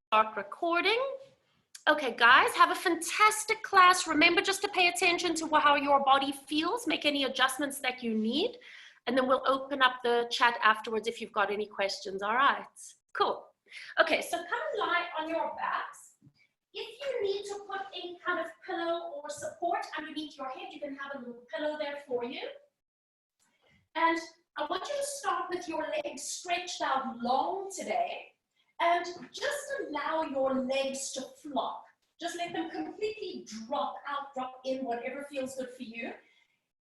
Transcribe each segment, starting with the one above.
Start recording. Okay, guys, have a fantastic class. Remember just to pay attention to how your body feels, make any adjustments that you need, and then we'll open up the chat afterwards if you've got any questions. All right, cool. Okay, so come and lie on your backs. If you need to put any kind of pillow or support underneath your head, you can have a little pillow there for you. And I want you to start with your legs stretched out long today. And just allow your legs to flop. Just let them completely drop out, drop in, whatever feels good for you.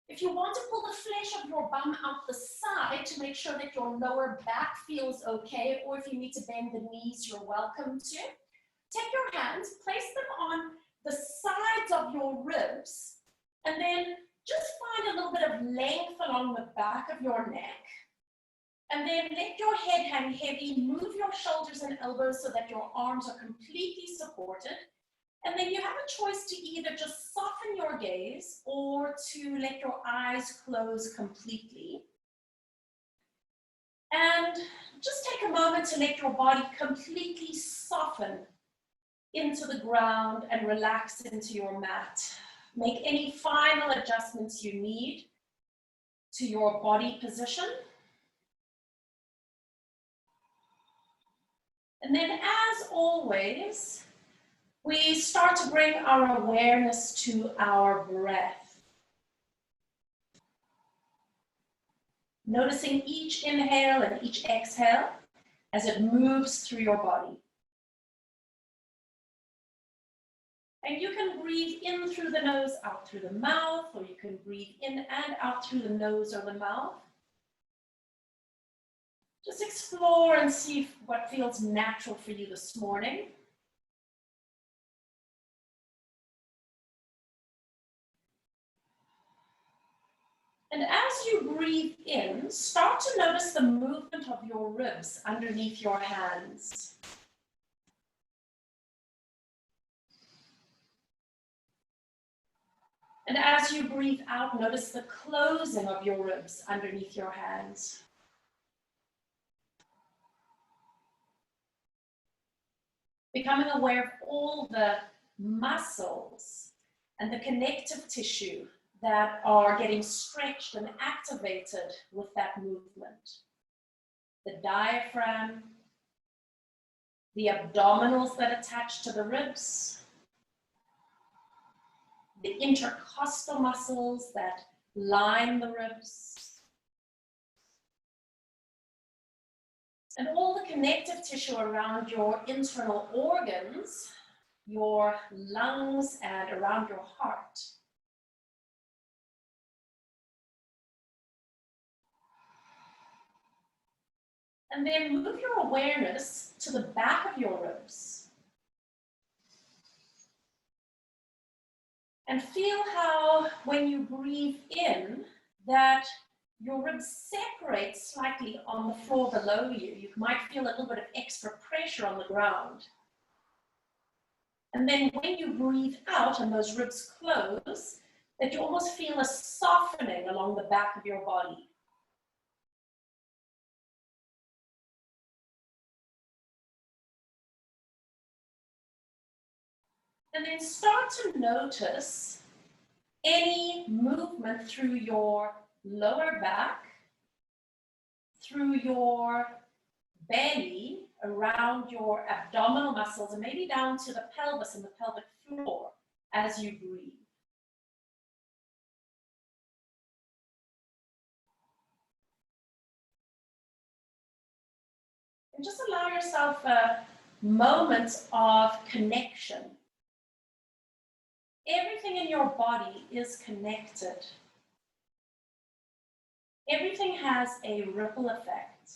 If you want to pull the flesh of your bum out the side to make sure that your lower back feels okay, or if you need to bend the knees, you're welcome to. Take your hands, place them on the sides of your ribs, and then just find a little bit of length along the back of your neck. And then let your head hang heavy, move your shoulders and elbows so that your arms are completely supported. And then you have a choice to either just soften your gaze or to let your eyes close completely. And just take a moment to let your body completely soften into the ground and relax into your mat. Make any final adjustments you need to your body position. And then, as always, we start to bring our awareness to our breath. Noticing each inhale and each exhale as it moves through your body. And you can breathe in through the nose, out through the mouth, or you can breathe in and out through the nose or the mouth. Just explore and see what feels natural for you this morning. And as you breathe in, start to notice the movement of your ribs underneath your hands. And as you breathe out, notice the closing of your ribs underneath your hands. Becoming aware of all the muscles and the connective tissue that are getting stretched and activated with that movement. The diaphragm, the abdominals that attach to the ribs, the intercostal muscles that line the ribs, and all the connective tissue around your internal organs, your lungs, and around your heart. And then move your awareness to the back of your ribs. And feel how, when you breathe in, that your ribs separate slightly on the floor below you. You might feel a little bit of extra pressure on the ground. And then when you breathe out and those ribs close, that you almost feel a softening along the back of your body. And then start to notice any movement through your lower back, through your belly, around your abdominal muscles, and maybe down to the pelvis and the pelvic floor as you breathe. And just allow yourself a moment of connection. Everything in your body is connected. Everything has a ripple effect.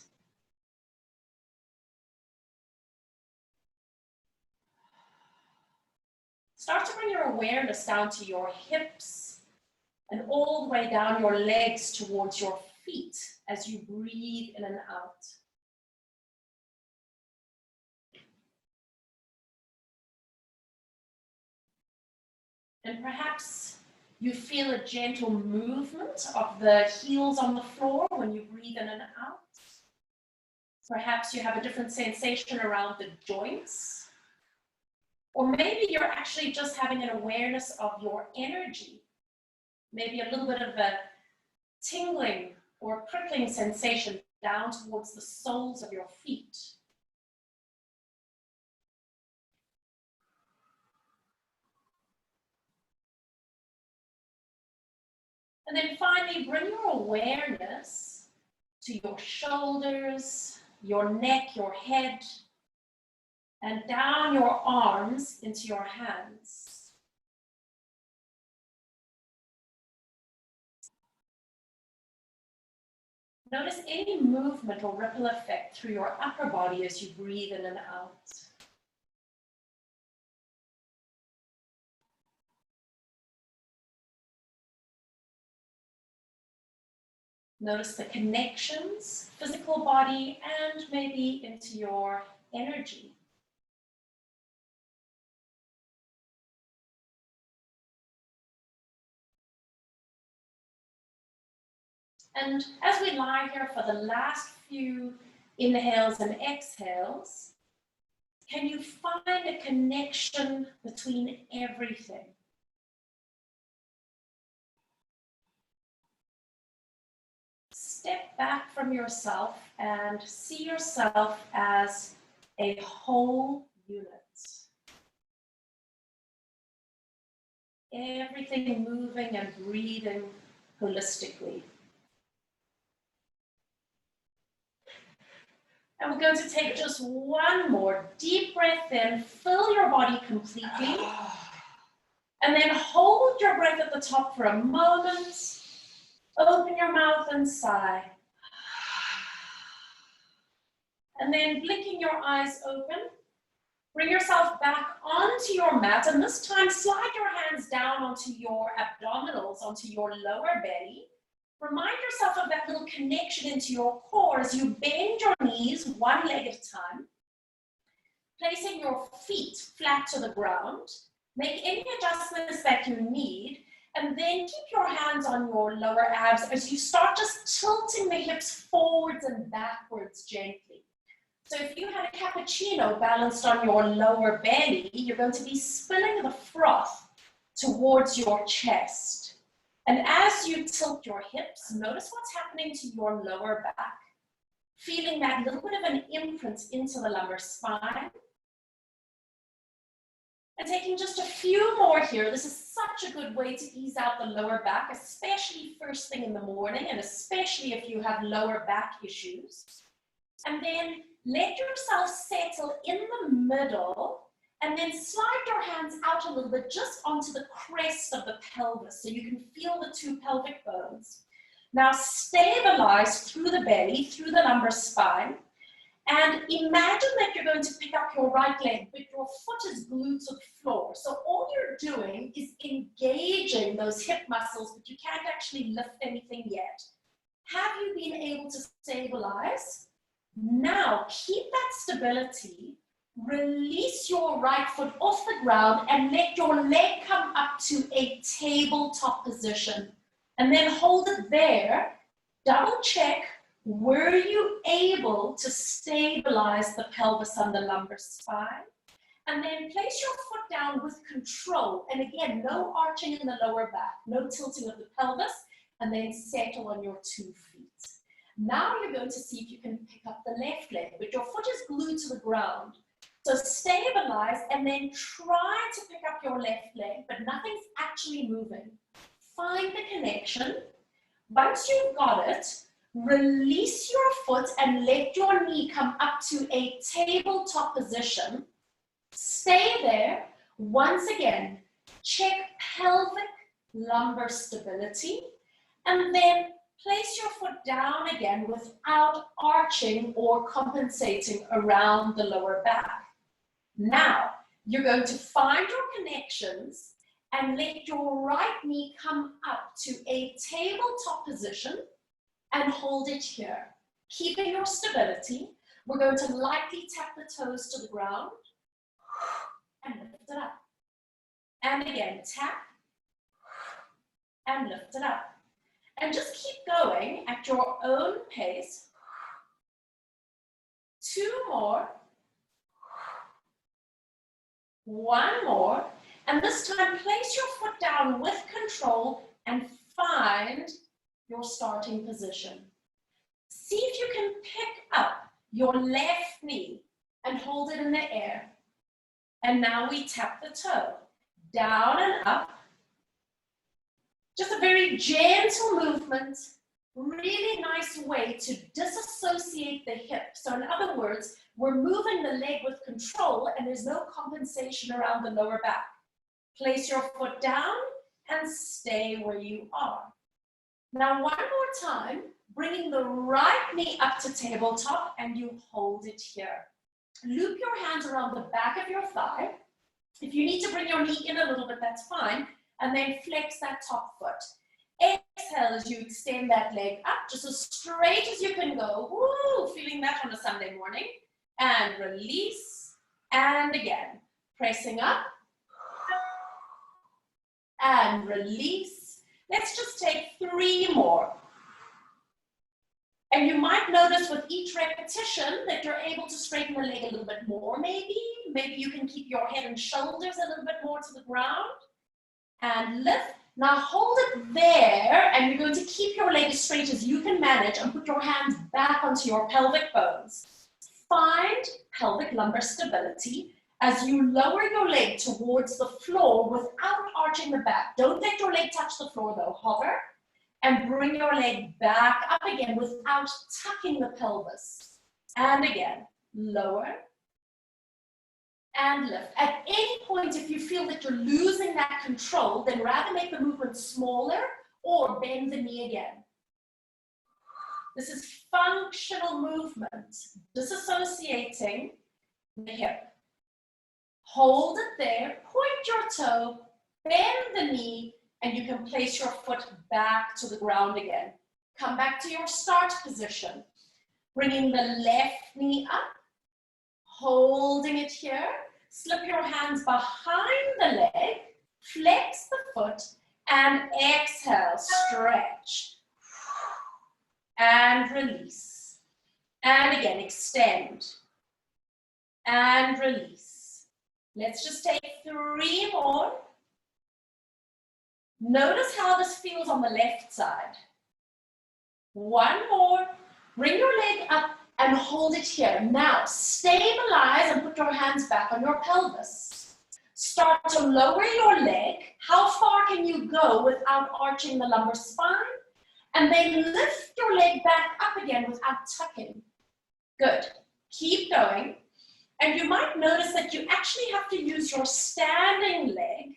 Start to bring your awareness down to your hips and all the way down your legs towards your feet as you breathe in and out. And perhaps you feel a gentle movement of the heels on the floor when you breathe in and out. Perhaps you have a different sensation around the joints. Or maybe you're actually just having an awareness of your energy. Maybe a little bit of a tingling or prickling sensation down towards the soles of your feet. And then finally, bring your awareness to your shoulders, your neck, your head, and down your arms into your hands. Notice any movement or ripple effect through your upper body as you breathe in and out. Notice the connections, physical body, and maybe into your energy. And as we lie here for the last few inhales and exhales, can you find a connection between everything? Step back from yourself and see yourself as a whole unit. Everything moving and breathing holistically. And we're going to take just one more deep breath in, fill your body completely, and then hold your breath at the top for a moment. Open your mouth and sigh. And then blinking your eyes open, bring yourself back onto your mat, and this time slide your hands down onto your abdominals, onto your lower belly. Remind yourself of that little connection into your core as you bend your knees one leg at a time, placing your feet flat to the ground. Make any adjustments that you need, and then keep your hands on your lower abs as you start just tilting the hips forwards and backwards gently. So if you had a cappuccino balanced on your lower belly, you're going to be spilling the froth towards your chest. And as you tilt your hips, notice what's happening to your lower back. Feeling that little bit of an imprint into the lumbar spine. And taking just a few more here. This is such a good way to ease out the lower back, especially first thing in the morning, and especially if you have lower back issues. And then let yourself settle in the middle, and then slide your hands out a little bit just onto the crest of the pelvis, so you can feel the two pelvic bones. Now stabilize through the belly, through the lumbar spine, and imagine that you're going to pick up your right leg, but your foot is glued to the floor. So all you're doing is engaging those hip muscles, but you can't actually lift anything yet. Have you been able to stabilize? Now keep that stability, release your right foot off the ground and let your leg come up to a tabletop position. And then hold it there, double check. Were you able to stabilize the pelvis and the lumbar spine? And then place your foot down with control. And again, no arching in the lower back, no tilting of the pelvis, and then settle on your 2 feet. Now you're going to see if you can pick up the left leg, but your foot is glued to the ground. So stabilize and then try to pick up your left leg, but nothing's actually moving. Find the connection. Once you've got it, release your foot and let your knee come up to a tabletop position. Stay there. Once again, check pelvic lumbar stability, and then place your foot down again without arching or compensating around the lower back. Now, you're going to find your connections and let your right knee come up to a tabletop position and hold it here. Keeping your stability, we're going to lightly tap the toes to the ground and lift it up. And again, tap and lift it up. And just keep going at your own pace. 2 more. One more. And this time, place your foot down with control and find your starting position. See if you can pick up your left knee and hold it in the air. And now we tap the toe, down and up. Just a very gentle movement, really nice way to disassociate the hip. So in other words, we're moving the leg with control and there's no compensation around the lower back. Place your foot down and stay where you are. Now one more time, bringing the right knee up to tabletop and you hold it here. Loop your hands around the back of your thigh. If you need to bring your knee in a little bit, that's fine. And then flex that top foot. Exhale as you extend that leg up, just as straight as you can go. Woo, feeling that on a Sunday morning. And release. And again, pressing up. And release. Let's just take 3 more. And you might notice with each repetition that you're able to straighten the leg a little bit more, maybe. Maybe you can keep your head and shoulders a little bit more to the ground. And lift. Now hold it there, and you're going to keep your leg as straight as you can manage and put your hands back onto your pelvic bones. Find pelvic lumbar stability as you lower your leg towards the floor without arching the back. Don't let your leg touch the floor though. Hover and bring your leg back up again without tucking the pelvis. And again, lower and lift. At any point, if you feel that you're losing that control, then rather make the movement smaller or bend the knee again. This is functional movement, disassociating the hip. Hold it there, point your toe, bend the knee, and you can place your foot back to the ground again. Come back to your start position. Bringing the left knee up, holding it here. Slip your hands behind the leg, flex the foot, and exhale, stretch. And release. And again, extend. And release. Let's just take 3 more. Notice how this feels on the left side. 1 more. Bring your leg up and hold it here. Now, stabilize and put your hands back on your pelvis. Start to lower your leg. How far can you go without arching the lumbar spine? And then lift your leg back up again without tucking. Good. Keep going. And you might notice that you actually have to use your standing leg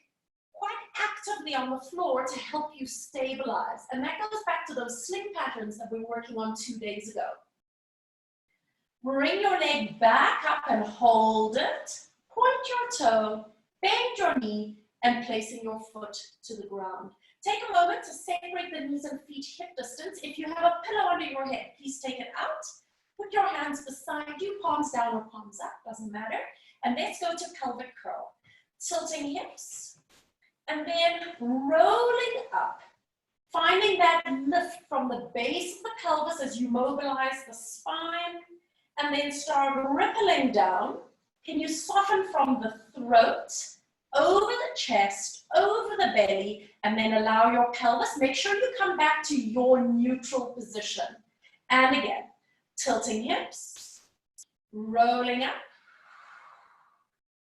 quite actively on the floor to help you stabilize. And that goes back to those sling patterns that we were working on 2 days ago. Bring your leg back up and hold it. Point your toe, bend your knee, and placing your foot to the ground. Take a moment to separate the knees and feet hip distance. If you have a pillow under your head, please take it out. Put your hands beside you, palms down or palms up, doesn't matter. And let's go to pelvic curl. Tilting hips, and then rolling up. Finding that lift from the base of the pelvis as you mobilize the spine, and then start rippling down. Can you soften from the throat, over the chest, over the belly, and then allow your pelvis. Make sure you come back to your neutral position. And again, tilting hips, rolling up,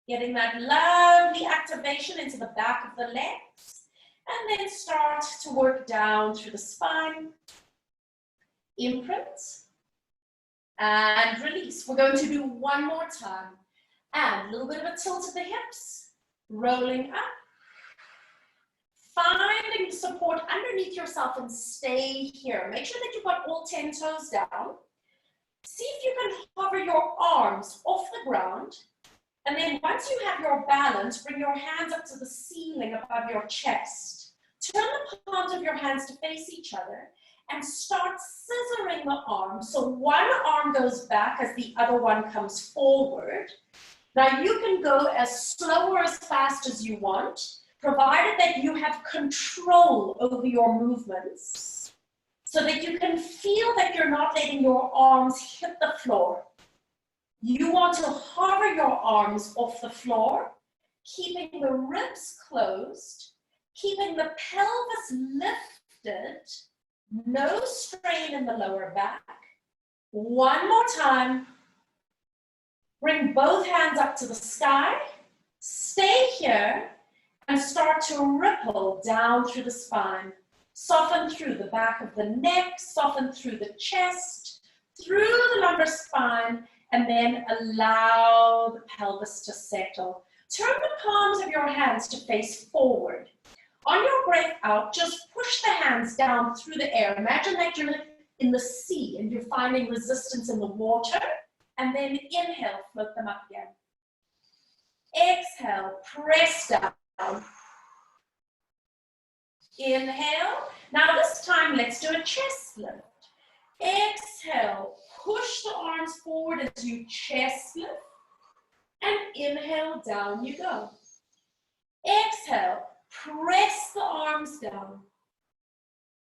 getting that lovely activation into the back of the legs, and then start to work down through the spine. Imprint. And release. We're going to do 1 more time. And a little bit of a tilt of the hips. Rolling up. Finding support underneath yourself and stay here. Make sure that you've got all 10 toes down. See if you can hover your arms off the ground. And then once you have your balance, bring your hands up to the ceiling above your chest. Turn the palms of your hands to face each other. And start scissoring the arm. So one arm goes back as the other one comes forward. Now you can go as slow or as fast as you want, provided that you have control over your movements so that you can feel that you're not letting your arms hit the floor. You want to hover your arms off the floor keeping the ribs closed, keeping the pelvis lifted, no strain in the lower back. One more time. Bring both hands up to the sky. Stay here and start to ripple down through the spine. Soften through the back of the neck, soften through the chest, through the lumbar spine, and then allow the pelvis to settle. Turn the palms of your hands to face forward. On your breath out, just push the hands down through the air. Imagine that you're in the sea and you're finding resistance in the water, and then inhale, float them up again. Exhale, press down. Inhale. Now this time, let's do a chest lift. Exhale, push the arms forward as you chest lift. And inhale, down you go. Exhale, press the arms down.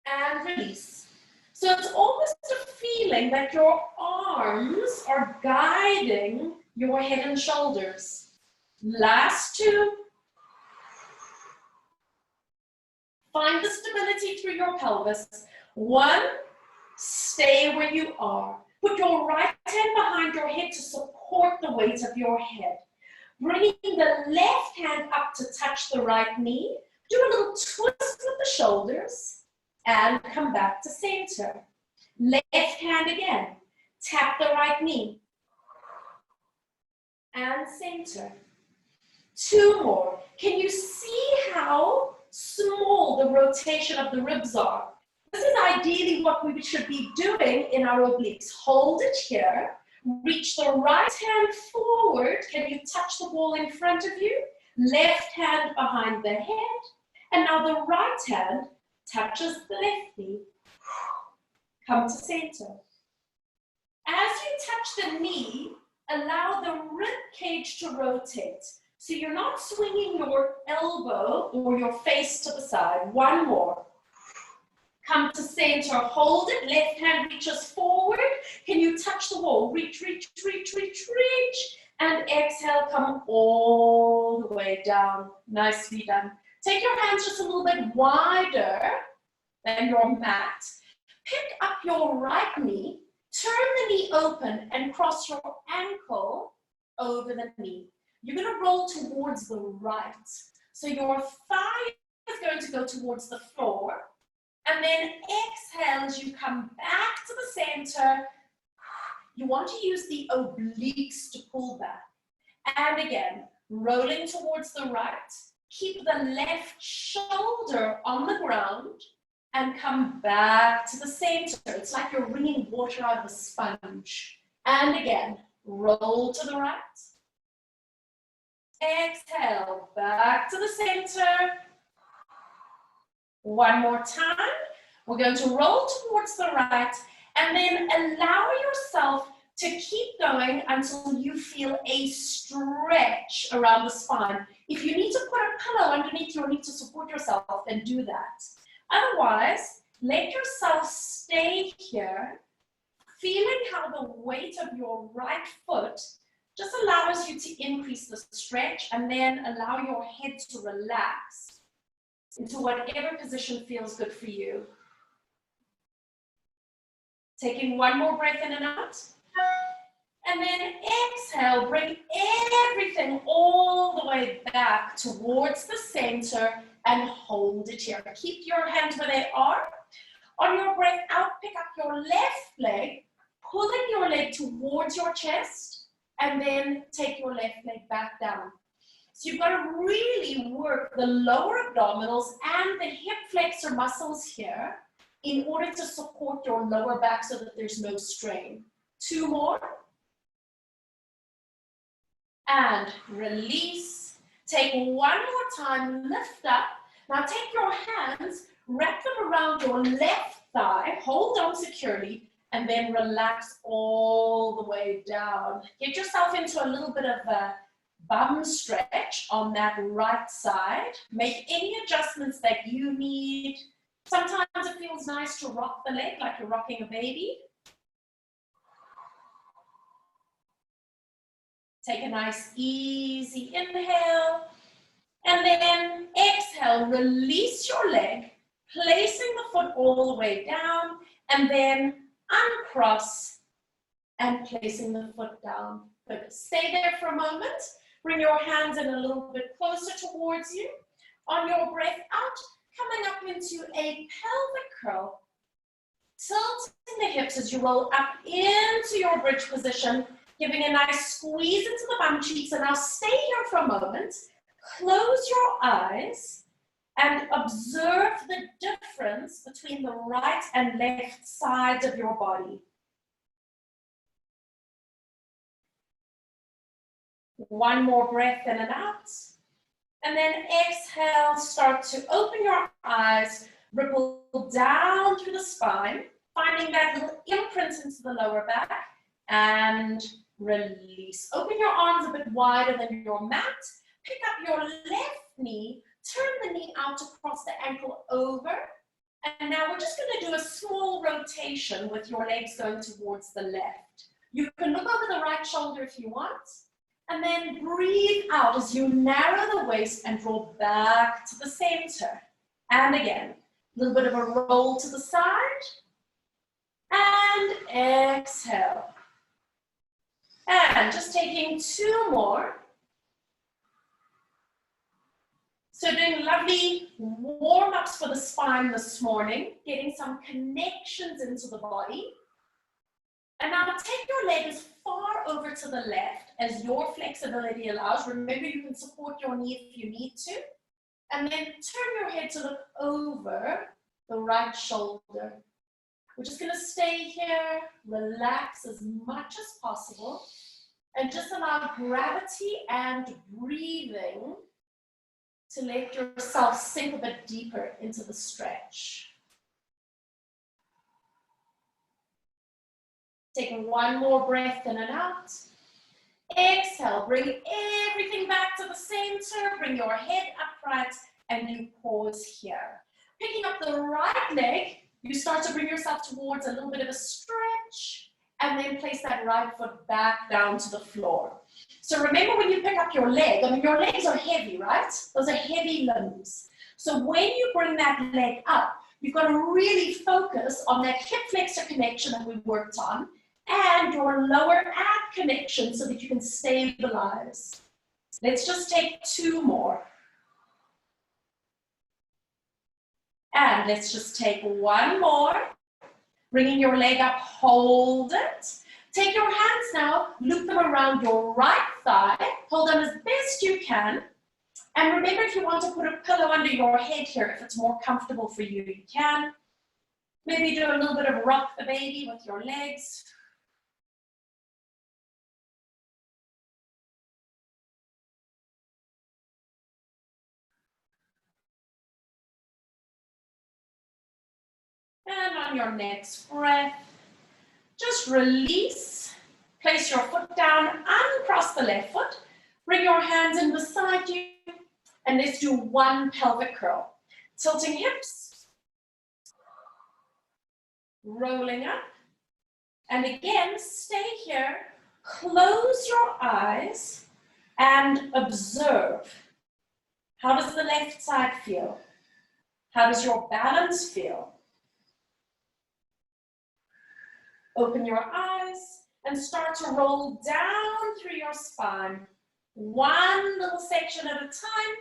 And release. So it's almost a feeling that your arms are guiding your head and shoulders. Last two. Find the stability through your pelvis. One, stay where you are. Put your right hand behind your head to support the weight of your head. Bringing the left hand up to touch the right knee. Do a little twist with the shoulders and come back to center. Left hand again. Tap the right knee. And center. Two more. Can you see how small the rotation of the ribs are? This is ideally what we should be doing in our obliques. Hold it here. Reach the right hand forward. Can you touch the wall in front of you? Left hand behind the head. And now the right hand touches the left knee. Come to center. As you touch the knee, allow the rib cage to rotate. So you're not swinging your elbow or your face to the side. One more. Come to center, hold it, left hand reaches forward. Can you touch the wall? Reach, reach, reach, reach, reach. And exhale, come all the way down. Nicely done. Take your hands just a little bit wider than your mat. Pick up your right knee, turn the knee open and cross your ankle over the knee. You're going to roll towards the right. So your thigh is going to go towards the floor. And then exhale as you come back to the center. You want to use the obliques to pull back. And again, rolling towards the right. Keep the left shoulder on the ground and come back to the center. It's like you're wringing water out of a sponge. And again, roll to the right. Exhale, back to the center. One more time. We're going to roll towards the right and then allow yourself to keep going until you feel a stretch around the spine. If you need to put a pillow underneath your knee to support yourself, then do that. Otherwise, let yourself stay here, feeling how the weight of your right foot just allows you to increase the stretch and then allow your head to relax into whatever position feels good for you. Taking one more breath in and out. And then exhale, bring everything all the way back towards the center and hold it here. Keep your hands where they are. On your breath out, pick up your left leg, pulling your leg towards your chest, and then take your left leg back down. So you've got to really work the lower abdominals and the hip flexor muscles here in order to support your lower back so that there's no strain. Two more. And release. Take one more time, lift up. Now take your hands, wrap them around your left thigh, hold on securely, and then relax all the way down. Get yourself into a little bit of a bum stretch on that right side. Make any adjustments that you need. Sometimes it feels nice to rock the leg like you're rocking a baby. Take a nice easy inhale And then exhale, release your leg, placing the foot all the way down, and then uncross and placing the foot down. Good. Stay there for a moment. Bring your hands in a little bit closer towards you. On your breath out, coming up into a pelvic curl. Tilting the hips as you roll up into your bridge position, giving a nice squeeze into the bum cheeks. And now stay here for a moment. Close your eyes and observe the difference between the right and left sides of your body. One more breath in and out. And then exhale, start to open your eyes, ripple down through the spine, finding that little imprint into the lower back, and release. Open your arms a bit wider than your mat. Pick up your left knee, turn the knee out across the ankle over. And now we're just going to do a small rotation with your legs going towards the left. You can look over the right shoulder if you want. And then breathe out as you narrow the waist and draw back to the center. And again, a little bit of a roll to the side. And exhale. And just taking two more. So doing lovely warm-ups for the spine this morning, getting some connections into the body. And now take your leg as far over to the left as your flexibility allows. Remember, you can support your knee if you need to. And then turn your head to look over the right shoulder. We're just going to stay here, relax as much as possible, and just allow gravity and breathing to let yourself sink a bit deeper into the stretch. Taking one more breath in and out. Exhale, bring everything back to the center, bring your head upright, and you pause here. Picking up the right leg, you start to bring yourself towards a little bit of a stretch, and then place that right foot back down to the floor. So remember when you pick up your leg, I mean, your legs are heavy, right? Those are heavy limbs. So when you bring that leg up, you've got to really focus on that hip flexor connection that we worked on, and your lower ab connection so that you can stabilize. Let's just take two more. And let's just take one more. Bringing your leg up, hold it. Take your hands now, loop them around your right thigh. Hold them as best you can. And remember, if you want to put a pillow under your head here, if it's more comfortable for you, you can. Maybe do a little bit of rock the baby with your legs. And on your next breath, just release. Place your foot down, uncross the left foot. Bring your hands in beside you. And let's do one pelvic curl. Tilting hips. Rolling up. And again, stay here. Close your eyes and observe. How does the left side feel? How does your balance feel? Open your eyes and start to roll down through your spine. One little section at a time.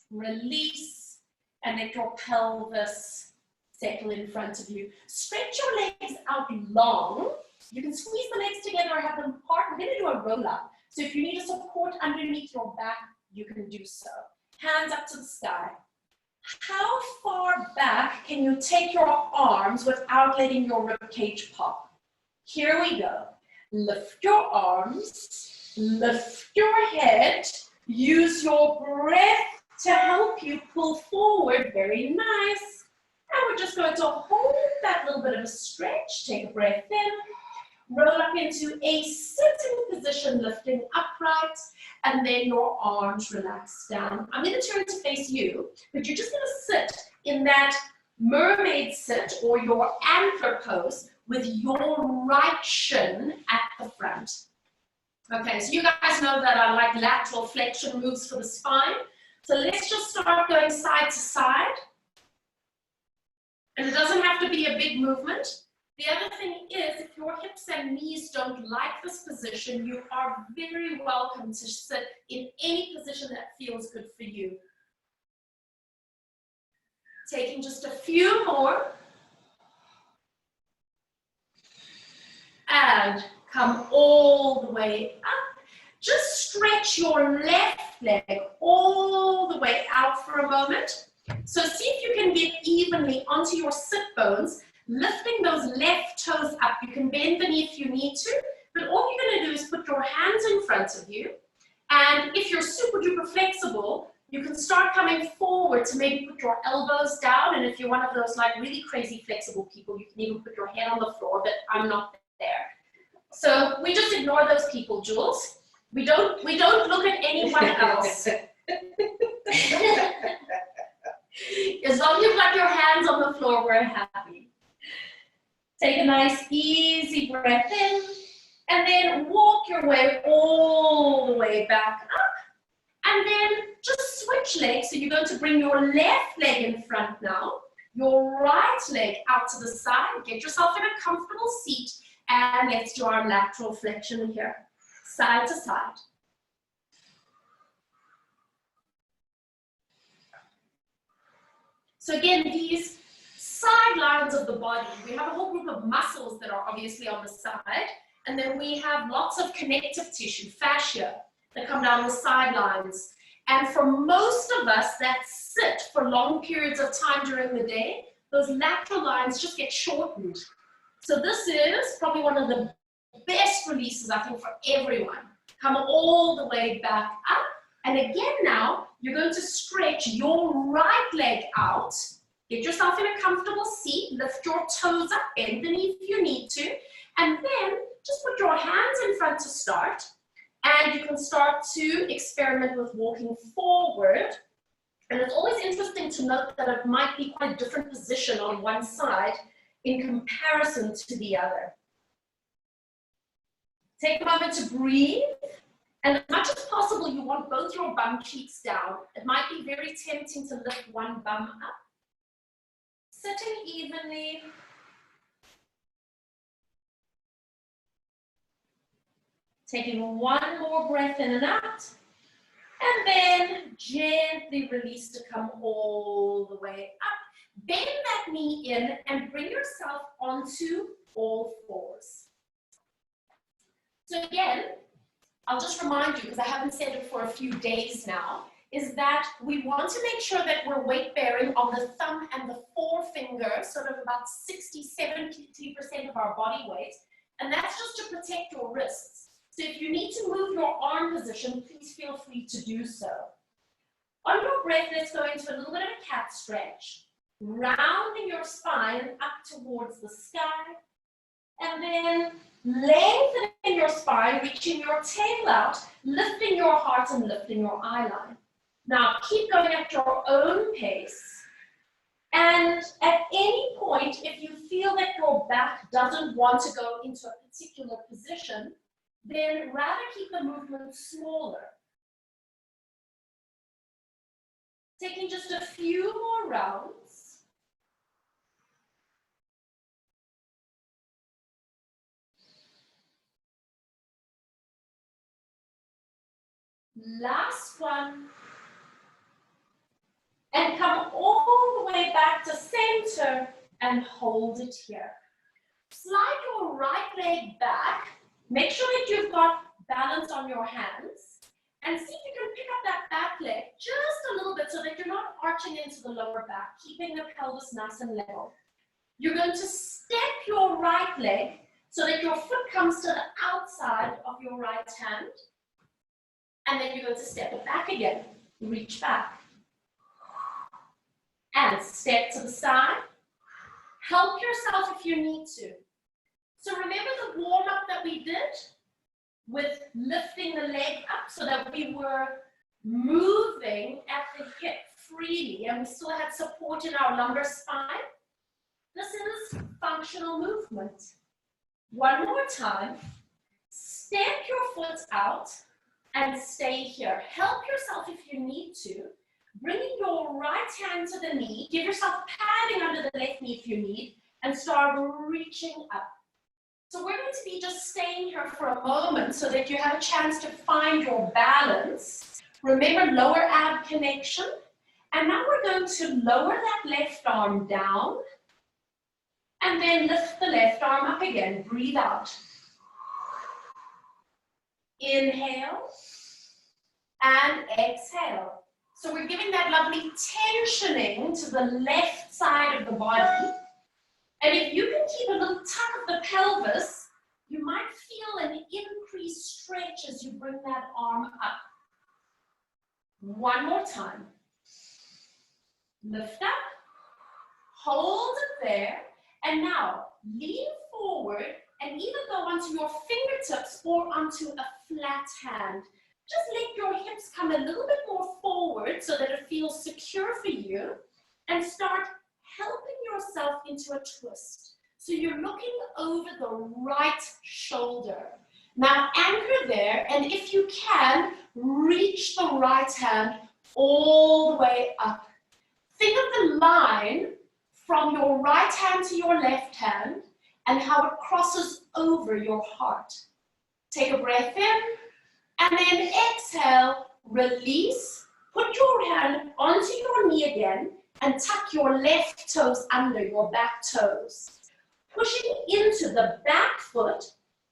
Release and let your pelvis settle in front of you. Stretch your legs out long. You can squeeze the legs together or have them apart. We're going to do a roll up. So if you need a support underneath your back, you can do so. Hands up to the sky. How far back can you take your arms without letting your rib cage pop? Here we go. Lift your arms, lift your head, use your breath to help you pull forward. Very nice. And we're just going to hold that little bit of a stretch. Take a breath in, roll up into a sitting position, lifting upright, and then your arms relax down. I'm going to turn to face you, but you're just going to sit in that mermaid sit or your antler pose with your right shin at the front. Okay, so you guys know that I like lateral flexion moves for the spine. So let's just start going side to side. And it doesn't have to be a big movement. The other thing is, if your hips and knees don't like this position, you are very welcome to sit in any position that feels good for you. Taking just a few more. And come all the way up. Just stretch your left leg all the way out for a moment. So see if you can get evenly onto your sit bones, lifting those left toes up. You can bend the knee if you need to, but all you're going to do is put your hands in front of you. And if you're super duper flexible, you can start coming forward to maybe put your elbows down. And if you're one of those like really crazy flexible people, you can even put your head on the floor, but I'm not there. So we just ignore those people, Jules. We don't look at anyone else. As long as you've got your hands on the floor, we're happy. Take a nice easy breath in, and then walk your way all the way back up. And then just switch legs. So you're going to bring your left leg in front now, your right leg out to the side. Get yourself in a comfortable seat, and let's do our lateral flexion here, side to side. So again, these side lines of the body, we have a whole group of muscles that are obviously on the side, and then we have lots of connective tissue, fascia, that come down the sidelines. And for most of us that sit for long periods of time during the day, those lateral lines just get shortened. So this is probably one of the best releases, I think, for everyone. Come all the way back up. And again now, you're going to stretch your right leg out. Get yourself in a comfortable seat. Lift your toes up, bend the knee if you need to. And then just put your hands in front to start. And you can start to experiment with walking forward. And it's always interesting to note that it might be quite a different position on one side in comparison to the other. Take a moment to breathe. And as much as possible, you want both your bum cheeks down. It might be very tempting to lift one bum up. Sitting evenly. Taking one more breath in and out. And then gently release to come all the way up. Bend that knee in and bring yourself onto all fours. So again, I'll just remind you, because I haven't said it for a few days now, is that we want to make sure that we're weight bearing on the thumb and the forefinger, sort of about 60–70% of our body weight. And that's just to protect your wrists. So if you need to move your arm position, please feel free to do so. On your breath, let's go into a little bit of a cat stretch. Rounding your spine up towards the sky. And then lengthening your spine, reaching your tail out, lifting your heart and lifting your eye line. Now keep going at your own pace. And at any point, if you feel that your back doesn't want to go into a particular position, then rather keep the movement smaller. Taking just a few more rounds. Last one. And come all the way back to center and hold it here. Slide your right leg back. Make sure that you've got balance on your hands. And see if you can pick up that back leg just a little bit so that you're not arching into the lower back, keeping the pelvis nice and level. You're going to step your right leg so that your foot comes to the outside of your right hand. And then you're going to step it back again. Reach back. And step to the side. Help yourself if you need to. So remember the warm-up that we did with lifting the leg up so that we were moving at the hip freely and we still had support in our lumbar spine? This is functional movement. One more time. Step your foot out and stay here. Help yourself if you need to. Bringing your right hand to the knee, give yourself padding under the left knee if you need, and start reaching up. So we're going to be just staying here for a moment so that you have a chance to find your balance. Remember, lower ab connection. And now we're going to lower that left arm down and then lift the left arm up again. Breathe out. Inhale and exhale. So we're giving that lovely tensioning to the left side of the body. And if you can keep a little tuck of the pelvis, you might feel an increased stretch as you bring that arm up. One more time. Lift up, hold it there, and now lean forward and either go onto your fingertips or onto a flat hand. Just let your hips come a little bit more forward so that it feels secure for you, and start helping yourself into a twist. So you're looking over the right shoulder. Now anchor there, and if you can, reach the right hand all the way up. Think of the line from your right hand to your left hand and how it crosses over your heart. Take a breath in, and then exhale, release, put your hand onto your knee again, and tuck your left toes under your back toes. Pushing into the back foot,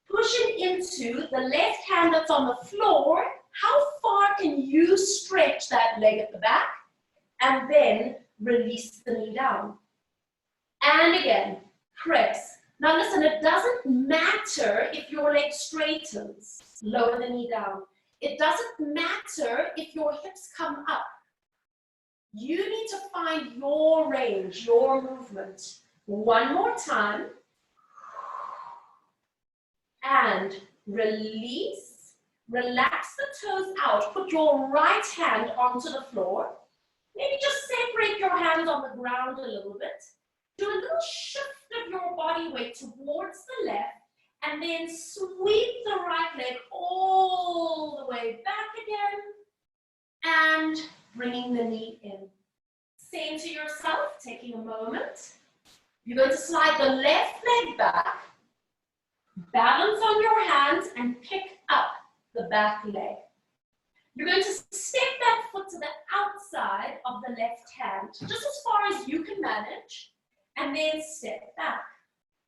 pushing into the left hand that's on the floor. How far can you stretch that leg at the back? And then release the knee down. And again, press. Now listen, it doesn't matter if your leg straightens. Lower the knee down. It doesn't matter if your hips come up. You need to find your range, your movement. One more time. And release. Relax the toes out. Put your right hand onto the floor. Maybe just separate your hands on the ground a little bit. Do a little shift of your body weight towards the left, and then sweep the right leg all the way back again, and bringing the knee in. Same to yourself, taking a moment. You're going to slide the left leg back, balance on your hands, and pick up the back leg. You're going to step that foot to the outside of the left hand, just as far as you can manage, and then step back.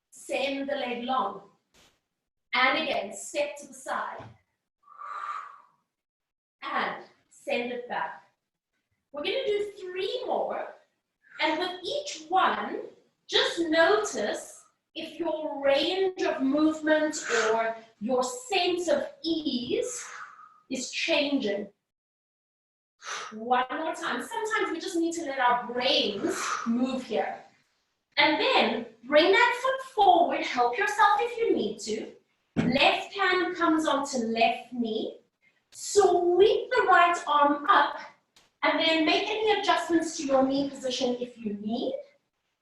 Send the leg long. And again, step to the side. And send it back. We're going to do 3 more, and with each one, just notice if your range of movement or your sense of ease is changing. One more time. Sometimes we just need to let our brains move here. And then bring that foot forward. Help yourself if you need to. Left hand comes onto left knee. Sweep the right arm up, and then make any adjustments to your knee position if you need.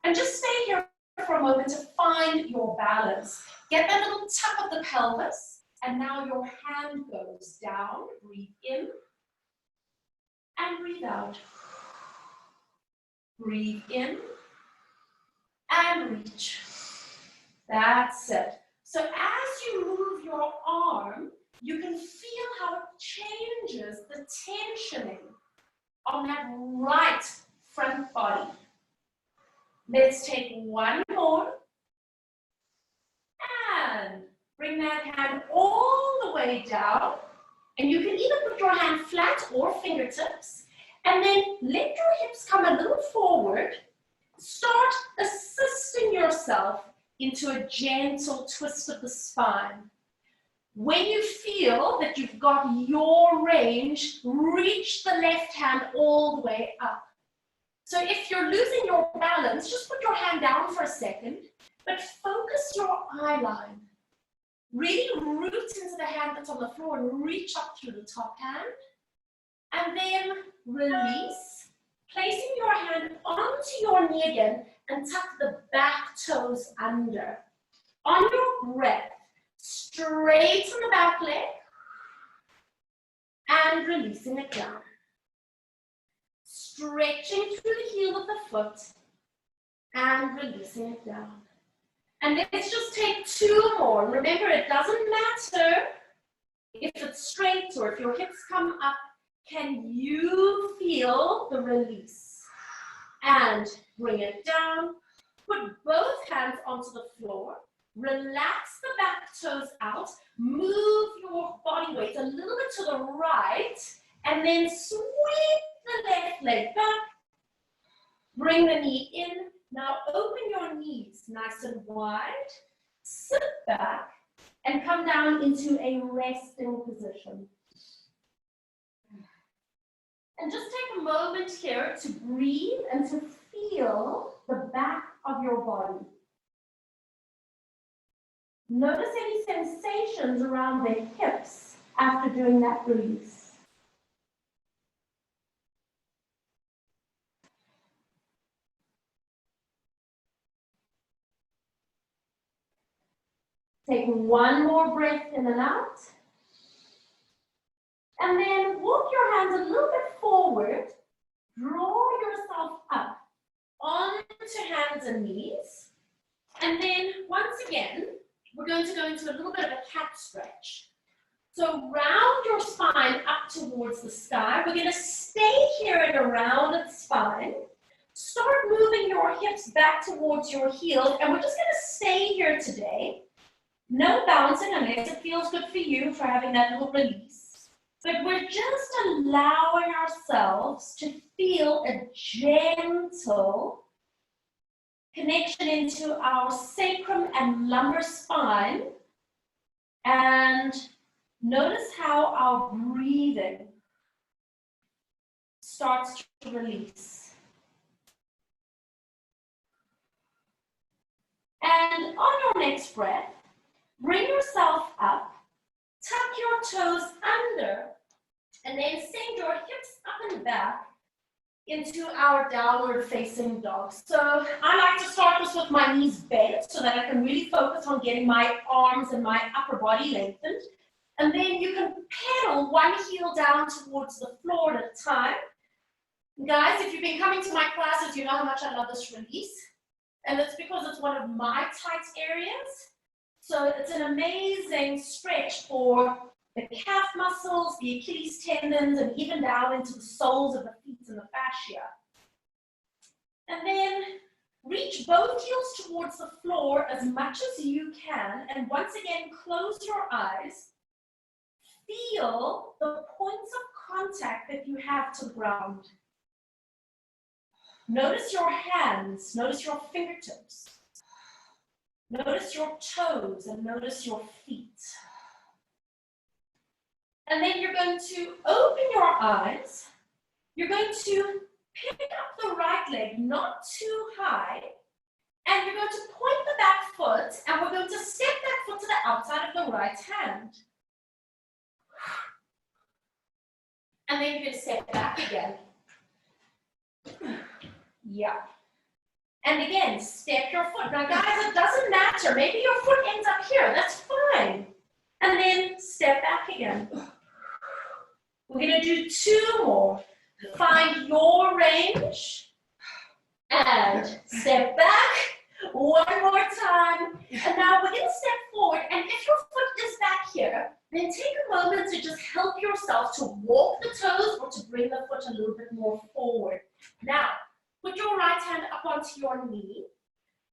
And just stay here for a moment to find your balance. Get that little tuck of the pelvis. And now your hand goes down. Breathe in and breathe out. Breathe in and reach. That's it. So as you move your arm, you can feel how it changes the tensioning on that right front body. Let's take one more. And bring that hand all the way down. And you can either put your hand flat or fingertips. And then let your hips come a little forward. Start assisting yourself into a gentle twist of the spine. When you feel that you've got your range, reach the left hand all the way up. So if you're losing your balance, just put your hand down for a second, but focus your eye line. Really root into the hand that's on the floor and reach up through the top hand. And then release, placing your hand onto your knee again and tuck the back toes under. On your breath, straighten the back leg and releasing it down. stretching through the heel of the foot and releasing it down. And let's just take 2 more. Remember, it doesn't matter if it's straight or if your hips come up. Can you feel the release? And bring it down. Put both hands onto the floor. Relax the back toes out. Move your body weight a little bit to the right. And then sweep the left leg back. Bring the knee in. Now open your knees nice and wide. Sit back and come down into a resting position. And just take a moment here to breathe and to feel the back of your body. Notice any sensations around the hips after doing that release. Take 1 more breath in and out. And then walk your hands a little bit forward. Draw yourself up onto hands and knees. And then once again, we're going to go into a little bit of a cat stretch. So round your spine up towards the sky. We're going to stay here in a rounded spine. Start moving your hips back towards your heels. And we're just going to stay here today. No bouncing unless it feels good for you for having that little release. But we're just allowing ourselves to feel a gentle connection into our sacrum and lumbar spine. And notice how our breathing starts to release. And on your next breath, bring yourself up, tuck your toes under, and then send your hips up and back into our downward facing dog. So I like to start this with my knees bent so that I can really focus on getting my arms and my upper body lengthened. And then you can pedal one heel down towards the floor at a time. Guys, if you've been coming to my classes, you know how much I love this release. And it's because it's one of my tight areas. So it's an amazing stretch for the calf muscles, the Achilles tendons, and even down into the soles of the feet and the fascia. And then reach both heels towards the floor as much as you can. And once again, close your eyes. Feel the points of contact that you have to the ground. Notice your hands, notice your fingertips. Notice your toes and notice your feet. And then you're going to open your eyes. You're going to pick up the right leg, not too high. And you're going to point the back foot, and we're going to step that foot to the outside of the right hand. And then you're going to step back again. Yeah. And again, step your foot. Now guys, it doesn't matter. Maybe your foot ends up here. That's fine. And then step back again. We're going to do 2 more. Find your range. And step back. 1 more time. And now we're going to step forward. And if your foot is back here, then take a moment to just help yourself to walk the toes or to bring the foot a little bit more forward. Now, put your right hand up onto your knee.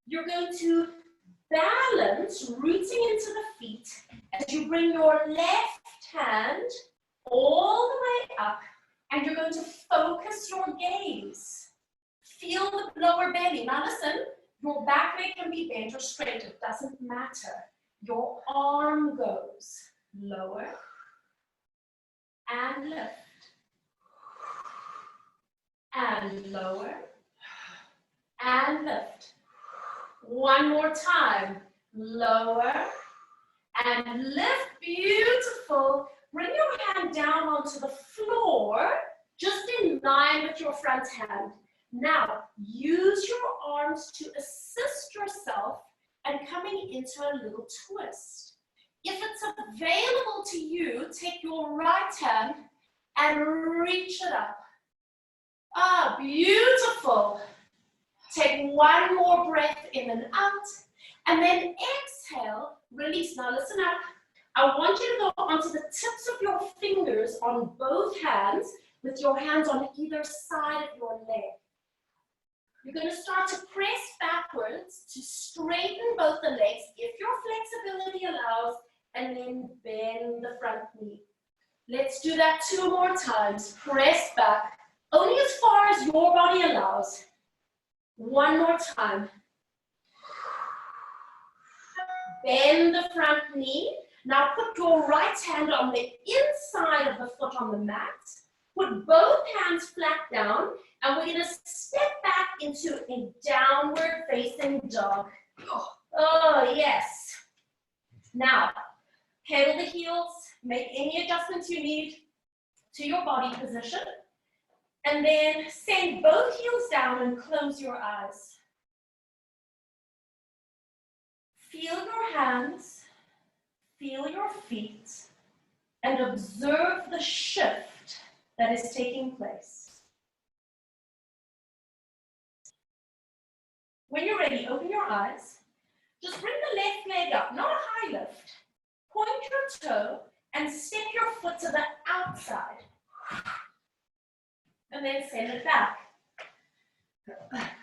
You're going to balance, rooting into the feet as you bring your left hand all the way up, and you're going to focus your gaze. Feel the lower belly. Now listen, your back leg can be bent or straight, it doesn't matter. Your arm goes lower and lift and lower and lift. 1 more time. Lower and lift. Beautiful. Bring your hand down onto the floor, just in line with your front hand. Now, use your arms to assist yourself and coming into a little twist. If it's available to you, take your right hand and reach it up. Ah, beautiful. Take one more breath in and out, and then exhale, release. Now listen up. I want you to go onto the tips of your fingers on both hands, with your hands on either side of your leg. You're going to start to press backwards to straighten both the legs, if your flexibility allows, and then bend the front knee. Let's do that 2 more times. Press back, only as far as your body allows. 1 more time. Bend the front knee. Now put your right hand on the inside of the foot on the mat. Put both hands flat down, and we're going to step back into a downward facing dog. Oh, yes. Now, pedal the heels, make any adjustments you need to your body position, and then send both heels down and close your eyes. Feel your hands, feel your feet, and observe the shift that is taking place. When you're ready, open your eyes. Just bring the left leg up, not a high lift. Point your toe and step your foot to the outside. And then send it back.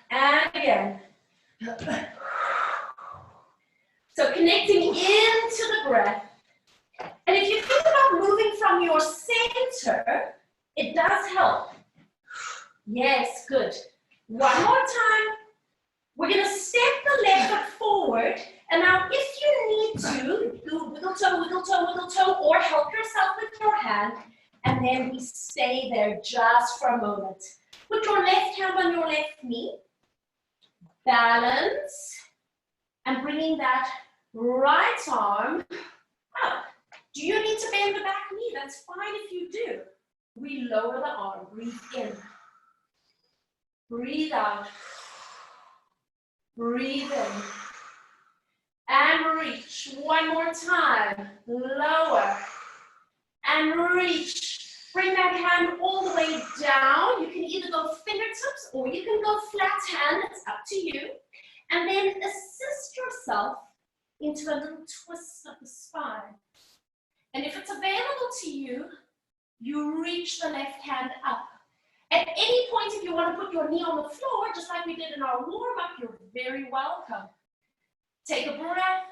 And again. So connecting into the breath. And if you think about moving from your center, it does help. Yes, good. One more time. We're going to step the left foot forward. And now if you need to, do wiggle toe, wiggle toe, wiggle toe, or help yourself with your hand. And then we stay there just for a moment. Put your left hand on your left knee. Balance. And bringing that right arm up. Do you need to bend the back knee? That's fine if you do. We lower the arm. Breathe in. Breathe out. Breathe in. And reach. One more time. Lower. And reach. Bring that hand all the way down. You can either go fingertips or you can go flat hand. It's up to you. And then assist yourself into a little twist of the spine. And if it's available to you, you reach the left hand up. At any point, if you want to put your knee on the floor, just like we did in our warm-up, you're very welcome. Take a breath,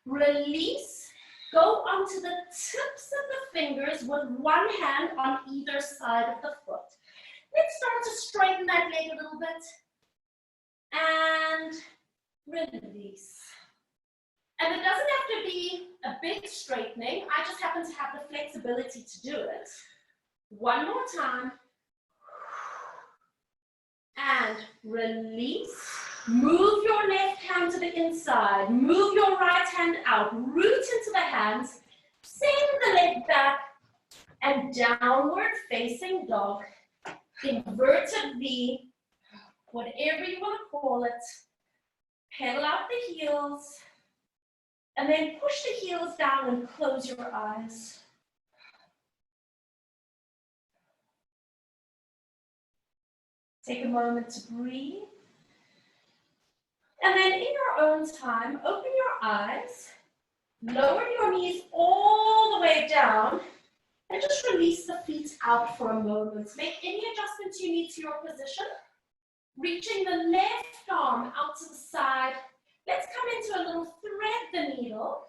release, go onto the tips of the fingers with one hand on either side of the foot. Let's start to straighten that leg a little bit. And release. And it doesn't have to be a big straightening. I just happen to have the flexibility to do it. One more time. And release. Move your left hand to the inside. Move your right hand out. Root into the hands. Send the leg back. And downward facing dog. Inverted V. Whatever you want to call it. Pedal out the heels. And then push the heels down and close your eyes. Take a moment to breathe. And then in your own time, open your eyes, lower your knees all the way down, and just release the feet out for a moment. Make any adjustments you need to your position. Reaching the left arm out to the side. Let's come into a little thread the needle.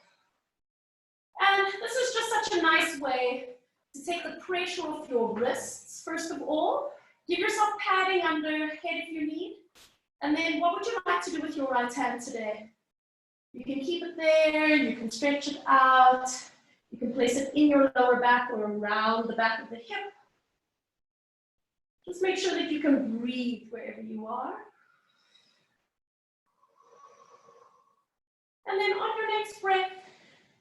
And this is just such a nice way to take the pressure off your wrists, first of all. Give yourself padding under your head if you need. And then what would you like to do with your right hand today? You can keep it there, you can stretch it out, you can place it in your lower back or around the back of the hip. Just make sure that you can breathe wherever you are. And then on your next breath,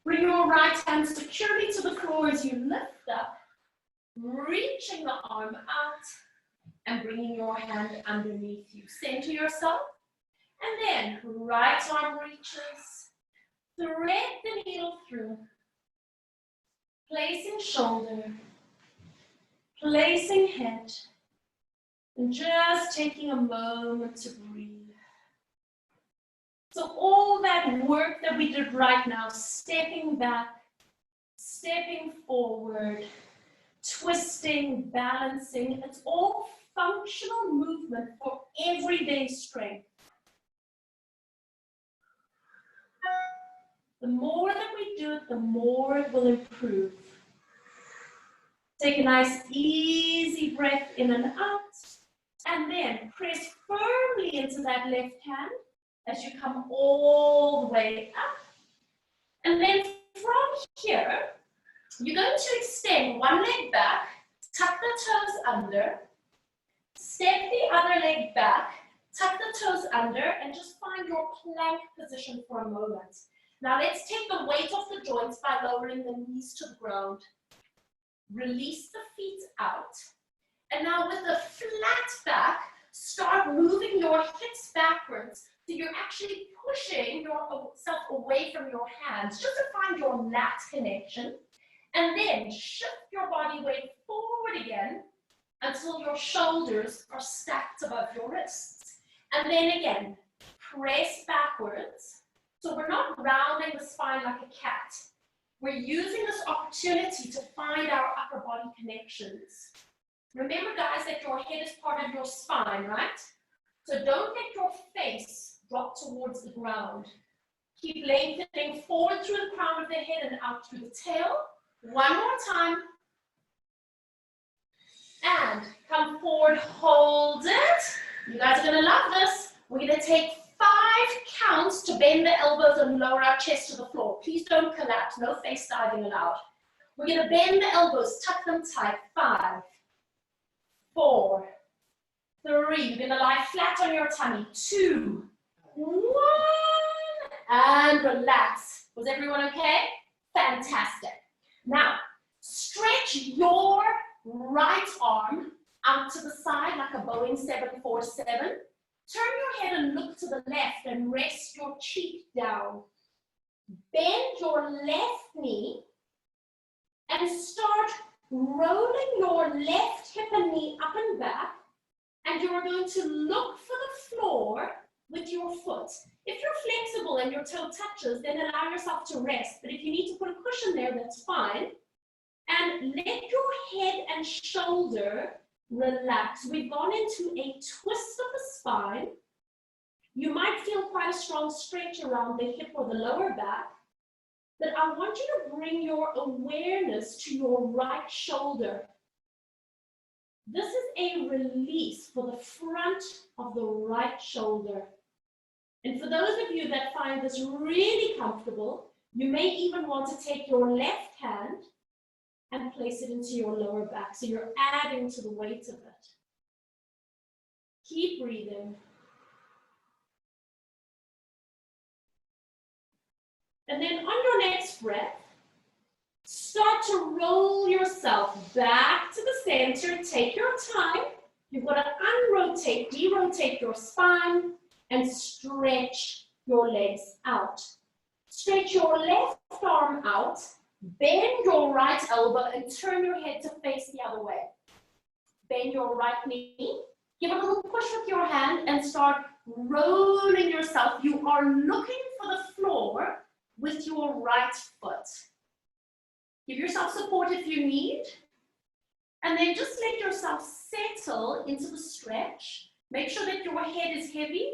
bring your right hand securely to the floor as you lift up, reaching the arm out and bringing your hand underneath you. Center yourself, and then right arm reaches, thread the needle through, placing shoulder, placing head, And just taking a moment to breathe. So all that work that we did right now, stepping back, stepping forward, twisting, balancing, it's all functional movement for everyday strength. The more that we do it, the more it will improve. Take a nice easy breath in and out, and then press firmly into that left hand as you come all the way up. And then from here, you're going to extend one leg back, tuck the toes under, step the other leg back, tuck the toes under, and just find your plank position for a moment. Now let's take the weight off the joints by lowering the knees to the ground. Release the feet out. And now with a flat back, start moving your hips backwards. So you're actually pushing yourself away from your hands just to find your lat connection. And then shift your body weight forward again until your shoulders are stacked above your wrists. And then again, press backwards. So we're not rounding the spine like a cat. We're using this opportunity to find our upper body connections. Remember, guys, that your head is part of your spine, right? So don't let your face drop towards the ground. Keep lengthening forward through the crown of the head and out through the tail. One more time. And come forward, hold it. You guys are going to love this. We're going to take 5 counts to bend the elbows and lower our chest to the floor. Please don't collapse. No face diving allowed. We're going to bend the elbows, tuck them tight. 5, 4, 3. You're going to lie flat on your tummy. 2, 1. And relax. Was everyone okay? Fantastic. Now, stretch your right arm out to the side like a Boeing 747. Turn your head and look to the left and rest your cheek down. Bend your left knee and start rolling your left hip and knee up and back. And you're going to look for the floor with your foot. If you're flexible and your toe touches, then allow yourself to rest. But if you need to put a cushion there, that's fine. And let your head and shoulder relax. We've gone into a twist of the spine. You might feel quite a strong stretch around the hip or the lower back. But I want you to bring your awareness to your right shoulder. This is a release for the front of the right shoulder. And for those of you that find this really comfortable, you may even want to take your left hand and place it into your lower back. So you're adding to the weight of it. Keep breathing. And then on your next breath, start to roll yourself back to the center. Take your time. You've got to unrotate, derotate your spine, and stretch your legs out. Stretch your left arm out, bend your right elbow, and turn your head to face the other way. Bend your right knee, give a little push with your hand, and start rolling yourself. You are looking for the floor with your right foot. Give yourself support if you need. And then just let yourself settle into the stretch. Make sure that your head is heavy.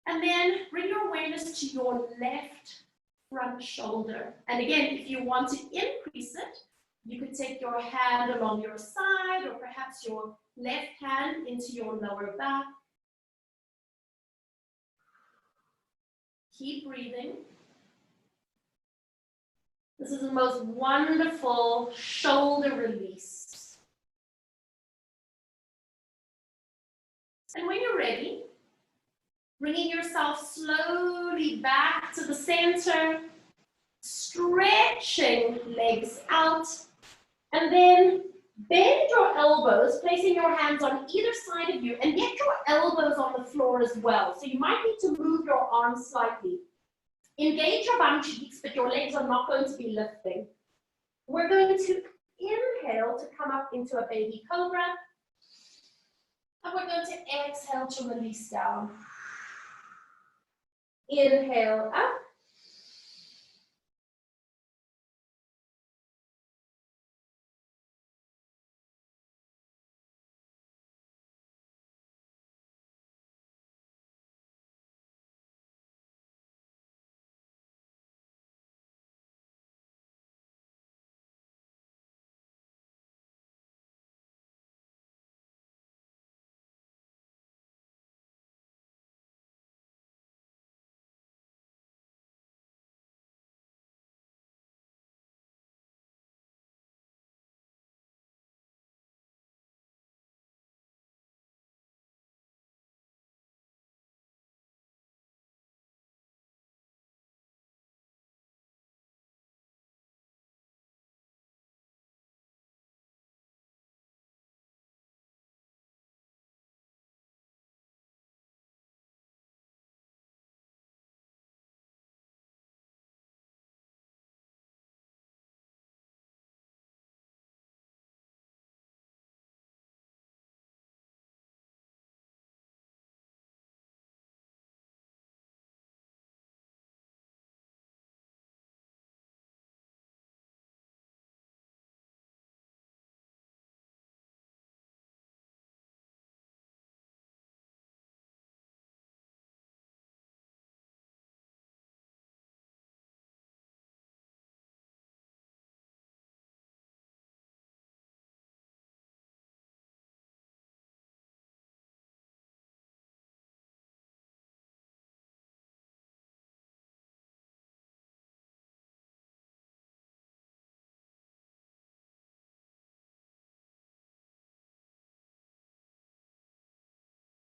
And then bring your awareness to your left front shoulder. And again, if you want to increase it, you could take your hand along your side or perhaps your left hand into your lower back. Keep breathing. This is the most wonderful shoulder release. And when you're ready, bringing yourself slowly back to the center, stretching legs out, and then bend your elbows, placing your hands on either side of you, and get your elbows on the floor as well. So you might need to move your arms slightly. Engage your bum cheeks, but your legs are not going to be lifting. We're going to inhale to come up into a baby cobra. And we're going to exhale to release down. Inhale up.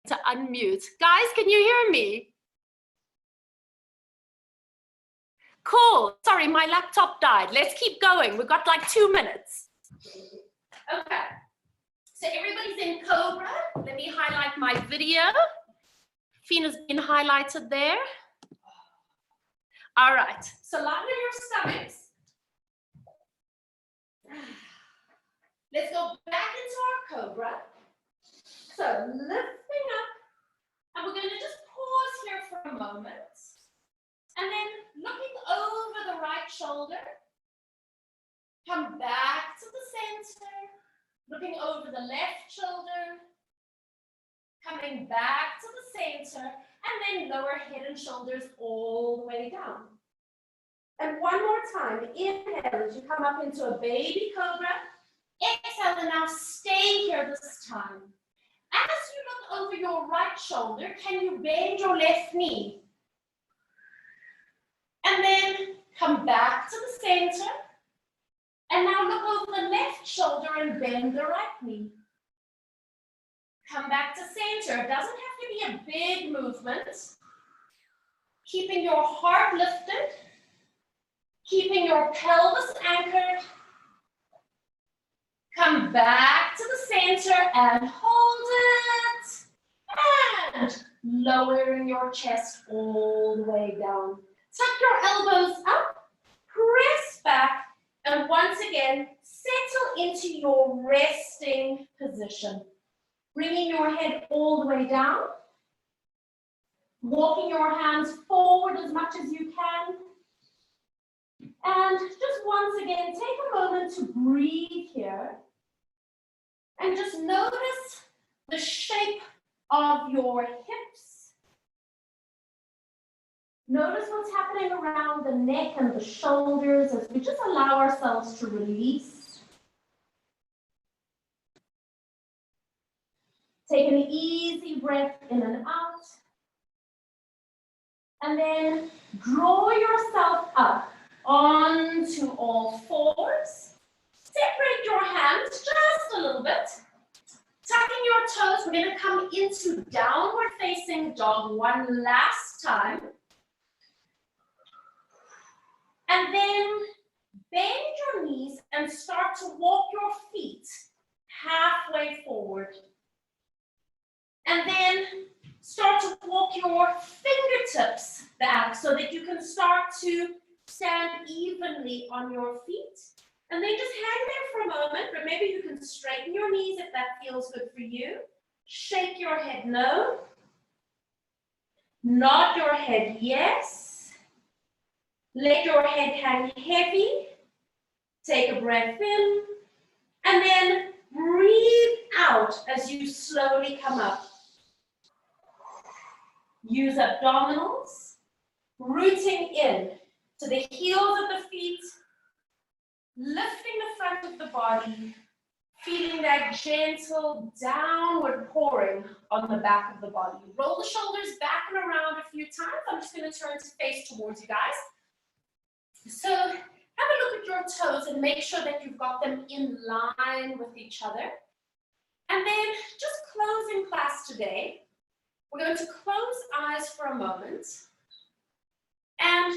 To unmute. Guys, can you hear me? Cool. Sorry, my laptop died. Let's keep going. We've got like 2 minutes. Okay. So everybody's in Cobra. Let me highlight my video. Fina's been highlighted there. All right. So lie on your stomachs. Let's go back into our Cobra. So lifting up. And we're going to just pause here for a moment. And then looking over the right shoulder. Come back to the center. Looking over the left shoulder. Coming back to the center. And then lower head and shoulders all the way down. And one more time. Inhale as you come up into a baby cobra. Exhale and now stay here this time. As you look over your right shoulder, can you bend your left knee? And then come back to the center. And now look over the left shoulder and bend the right knee. Come back to center. It doesn't have to be a big movement. Keeping your heart lifted. Keeping your pelvis anchored. Come back to the center and hold it. And lowering your chest all the way down. Tuck your elbows up, press back, and once again, settle into your resting position. Bringing your head all the way down. Walking your hands forward as much as you can. And just once again, take a moment to breathe here. And just notice the shape of your hips. Notice what's happening around the neck and the shoulders as we just allow ourselves to release. Take an easy breath in and out. And then draw yourself up onto all fours. Separate your hands just a little bit. Tucking your toes, we're going to come into downward facing dog one last time. And then bend your knees and start to walk your feet halfway forward. And then start to walk your fingertips back so that you can start to stand evenly on your feet. And then just hang there for a moment, but maybe you can straighten your knees if that feels good for you. Shake your head no. Nod your head yes. Let your head hang heavy. Take a breath in. And then breathe out as you slowly come up. Use abdominals, rooting in to the heels of the feet, lifting the front of the body, feeling that gentle downward pouring on the back of the body. Roll the shoulders back and around a few times. I'm just going to turn to face towards you guys. So have a look at your toes and make sure that you've got them in line with each other. And then just closing class today. We're going to close eyes for a moment and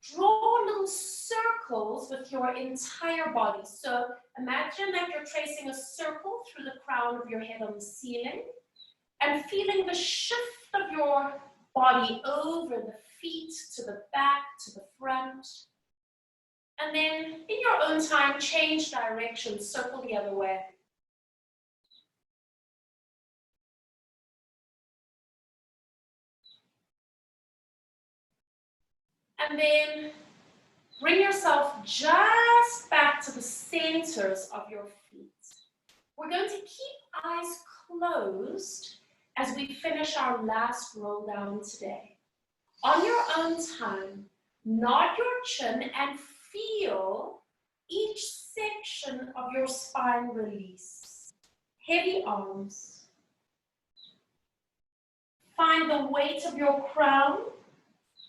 draw little circles with your entire body. So imagine that you're tracing a circle through the crown of your head on the ceiling and feeling the shift of your body over the feet to the back, to the front. And then in your own time, change direction, circle the other way. And then bring yourself just back to the centers of your feet. We're going to keep eyes closed as we finish our last roll down today. On your own time, nod your chin and feel each section of your spine release. Heavy arms. Find the weight of your crown.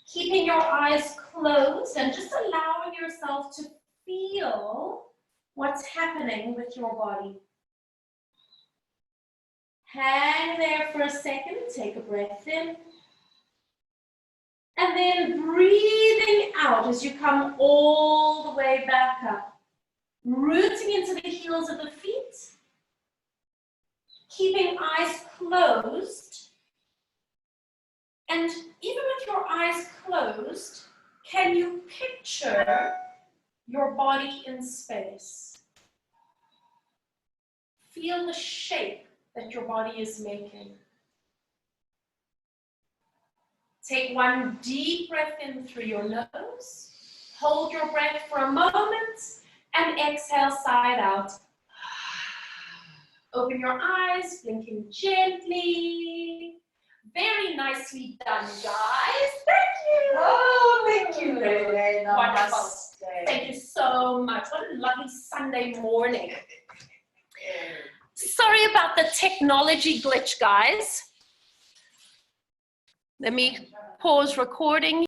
Keeping your eyes closed and just allowing yourself to feel what's happening with your body. Hang there for a second, take a breath in. And then breathing out as you come all the way back up. Rooting into the heels of the feet. Keeping eyes closed. And even with your eyes closed, can you picture your body in space? Feel the shape that your body is making. Take one deep breath in through your nose. Hold your breath for a moment and exhale side out. Open your eyes, blinking gently. Very nicely done, guys. Thank you. Oh, thank you, Renee. Wonderful. Thank you so much. What a lovely Sunday morning. Sorry about the technology glitch, guys. Let me pause recording.